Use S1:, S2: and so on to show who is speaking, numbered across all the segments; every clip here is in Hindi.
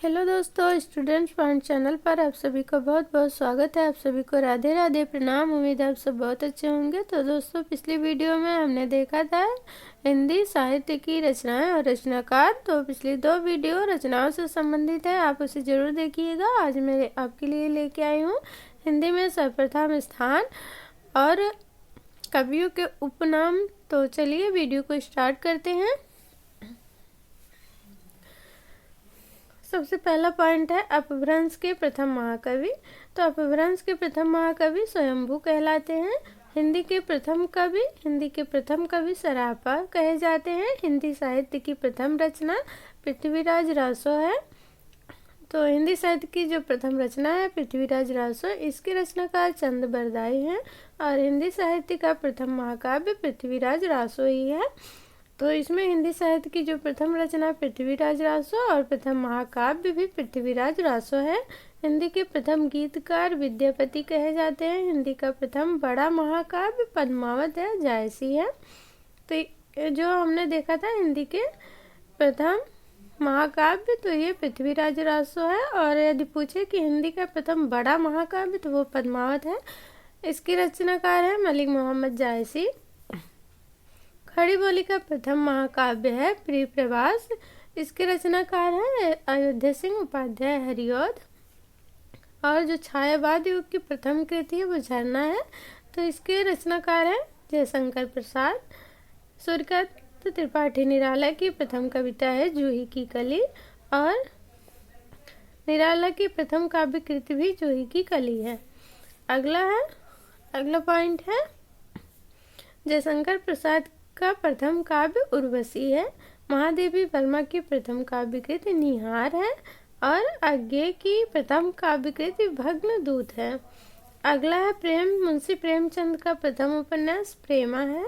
S1: हेलो दोस्तों, स्टूडेंट्स पॉइंट चैनल पर आप सभी को बहुत बहुत स्वागत है। आप सभी को राधे राधे प्रणाम। उम्मीद है आप सब बहुत अच्छे होंगे। तो दोस्तों, पिछली वीडियो में हमने देखा था हिंदी साहित्य की रचनाएं और रचनाकार। तो पिछली 2 वीडियो रचनाओं से संबंधित है, आप उसे जरूर देखिएगा। आज मैं आपके लिए लेके आई हूँ हिंदी में सर्वप्रथम स्थान और कवियों के उपनाम। तो चलिए वीडियो को स्टार्ट करते हैं। सबसे पहला पॉइंट है अपभ्रंश के प्रथम महाकवि। तो अपभ्रंश के प्रथम महाकवि स्वयंभू कहलाते हैं। हिंदी के प्रथम कवि सरापा कहे जाते हैं। हिंदी साहित्य की प्रथम रचना पृथ्वीराज रासो है। तो हिंदी साहित्य की जो प्रथम रचना है पृथ्वीराज रासो, इसके रचनाकार चंद बरदाई हैं और हिंदी साहित्य का प्रथम महाकाव्य पृथ्वीराज रासो ही है। तो इसमें हिंदी साहित्य की जो प्रथम रचना पृथ्वीराज रासो और प्रथम महाकाव्य भी पृथ्वीराज रासो है। हिंदी के प्रथम गीतकार विद्यापति कहे जाते हैं। हिंदी का प्रथम बड़ा महाकाव्य पद्मावत है, जायसी है। तो जो हमने देखा था हिंदी के प्रथम महाकाव्य, तो ये पृथ्वीराज रासो है। और यदि पूछे कि हिंदी का प्रथम बड़ा महाकाव्य, तो वो पद्मावत है। इसकी रचनाकार है मलिक मोहम्मद जायसी। खड़ी बोली का प्रथम महाकाव्य है प्रिय प्रवास। इसके रचनाकार है अयोध्या सिंह उपाध्याय हरिऔध। और जो छायावाद युग की प्रथम कृति है वो झरना है। तो इसके रचनाकार है जयशंकर प्रसाद। सूर्यकांत त्रिपाठी निराला की प्रथम कविता है जूही की कली। और निराला की प्रथम काव्य कृति भी जूही की कली है। अगला पॉइंट है जयशंकर प्रसाद का प्रथम काव्य उर्वशी है। महादेवी वर्मा की प्रथम काव्य कृति निहार है। और आज्ञे की प्रथम काव्य कृति भग्नदूत है। अगला है मुंशी प्रेमचंद का प्रथम उपन्यास प्रेमा है।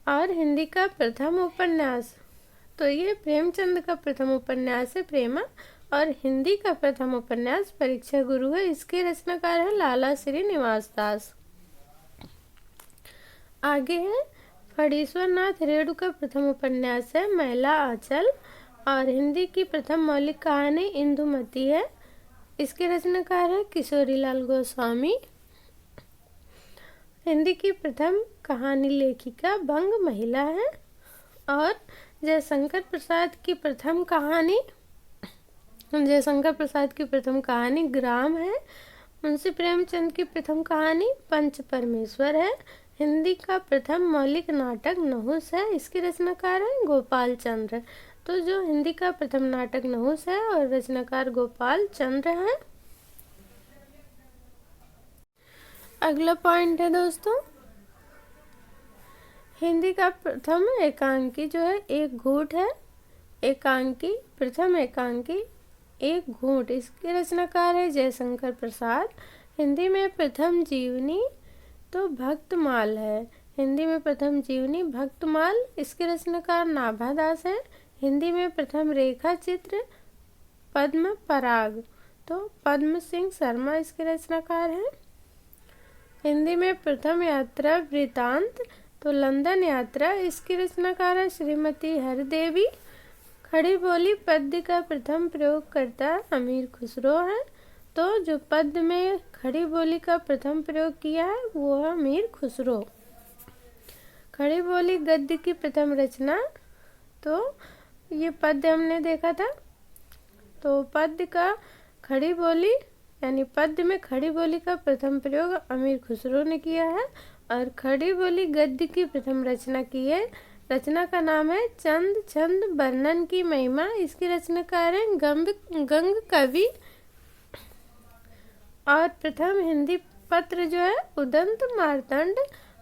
S1: और हिंदी का प्रथम उपन्यास, तो ये प्रेमचंद का प्रथम उपन्यास है प्रेमा। और हिंदी का प्रथम उपन्यास परीक्षा गुरु है। इसके रचनाकार है लाला श्रीनिवास दास। आगे है फणीश्वर नाथ रेणु का प्रथम उपन्यास है मैला आंचल। और हिंदी की प्रथम मौलिक कहानी इंदुमती है। इसके रचनाकार है किशोरीलाल गोस्वामी। हिंदी की प्रथम कहानी लेखिका बंग महिला है। और जयशंकर प्रसाद की प्रथम कहानी ग्राम है। मुंशी प्रेमचंद की प्रथम कहानी पंच परमेश्वर है। हिंदी का प्रथम मौलिक नाटक नहुस है। इसके रचनाकार है गोपाल चंद्र। तो जो हिंदी का प्रथम नाटक नहुस है और रचनाकार गोपाल चंद्र है। अगला पॉइंट है दोस्तों, हिंदी का प्रथम एकांकी जो है एक घूंट है। प्रथम एकांकी एक घूंट, इसके रचनाकार है जयशंकर प्रसाद। हिंदी में प्रथम जीवनी तो भक्तमाल है। हिंदी में प्रथम जीवनी भक्तमाल, इसके रचनाकार नाभा दास है। हिंदी में प्रथम रेखा चित्र पद्म पराग, तो पद्म सिंह शर्मा इसके रचनाकार हैं। हिंदी में प्रथम यात्रा वृतांत, तो लंदन यात्रा, इसकी रचनाकार है श्रीमती हरदेवी। खड़ी बोली पद्य का प्रथम प्रयोगकर्ता अमीर खुसरो है। तो जो पद्य में खड़ी बोली का प्रथम प्रयोग किया है वो है अमीर खुसरो। खड़ी बोली गद्य की प्रथम रचना, तो ये पद्य हमने देखा था। तो पद्य का खड़ी बोली यानी पद्य में खड़ी बोली का प्रथम प्रयोग अमीर खुसरो ने किया है। और खड़ी बोली गद्य की प्रथम रचना की है। रचना का नाम है चंद छंद वर्णन की महिमा। इसकी रचनाकार है गंग कवि। और प्रथम हिंदी पत्र जो है उदंत मार्तंड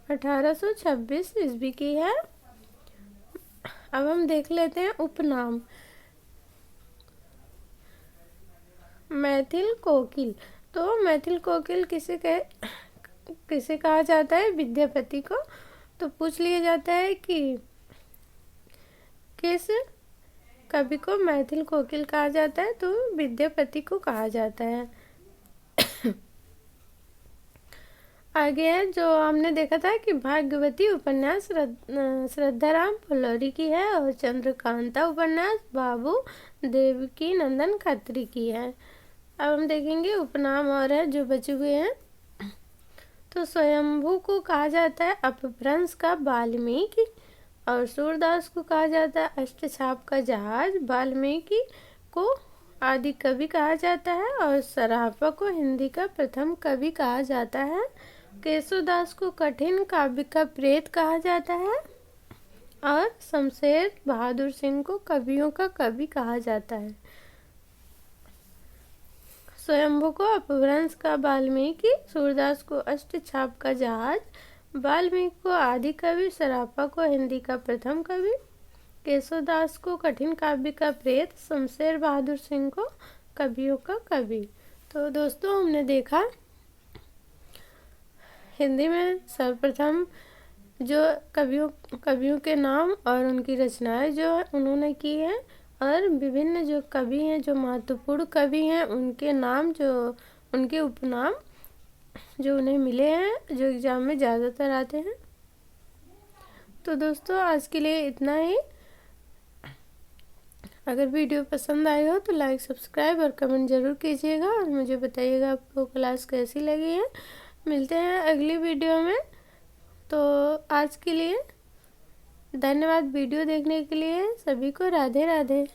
S1: 1826 ईस्वी की है। अब हम देख लेते हैं उपनाम। मैथिल कोकिल, तो मैथिल कोकिल किसे कहा जाता है? विद्यापति को। तो पूछ लिया जाता है कि किस कवि को मैथिल कोकिल कहा जाता है, तो विद्यापति को कहा जाता है। आगे है जो हमने देखा था कि भाग्यवती उपन्यास श्रद्धाराम फुलौरी की है और चंद्रकांता उपन्यास बाबू देवकी नंदन खत्री की है। अब हम देखेंगे उपनाम और है जो बचे हुए हैं। तो स्वयंभू को कहा जाता है अपभ्रंश का वाल्मीकि और सूरदास को कहा जाता है अष्टछाप का जहाज, वाल्मीकि को आदि कवि कहा जाता है और सराफा को हिंदी का प्रथम कवि कहा जाता है। केशवदास को कठिन काव्य का प्रेत कहा जाता है और शमशेर बहादुर सिंह को कवियों का कवि कहा जाता है। स्वयंभू को अपभ्रंश का वाल्मीकि, सूरदास को अष्टछाप का जहाज, वाल्मीकि को आदि कवि, सराफा को हिंदी का प्रथम कवि, केशवदास को कठिन काव्य का प्रेत, शमशेर बहादुर सिंह को कवियों का कवि। तो दोस्तों हमने देखा हिंदी में सर्वप्रथम जो कवियों के नाम और उनकी रचनाएं जो उन्होंने की है और विभिन्न जो कवि हैं जो महत्वपूर्ण कवि हैं उनके नाम जो उनके उपनाम जो उन्हें मिले हैं जो एग्जाम में ज़्यादातर आते हैं। तो दोस्तों आज के लिए इतना ही। अगर वीडियो पसंद आई हो तो लाइक सब्सक्राइब और कमेंट ज़रूर कीजिएगा और मुझे बताइएगा आपको क्लास कैसी लगी है। मिलते हैं अगली वीडियो में। तो आज के लिए धन्यवाद वीडियो देखने के लिए। सभी को राधे राधे।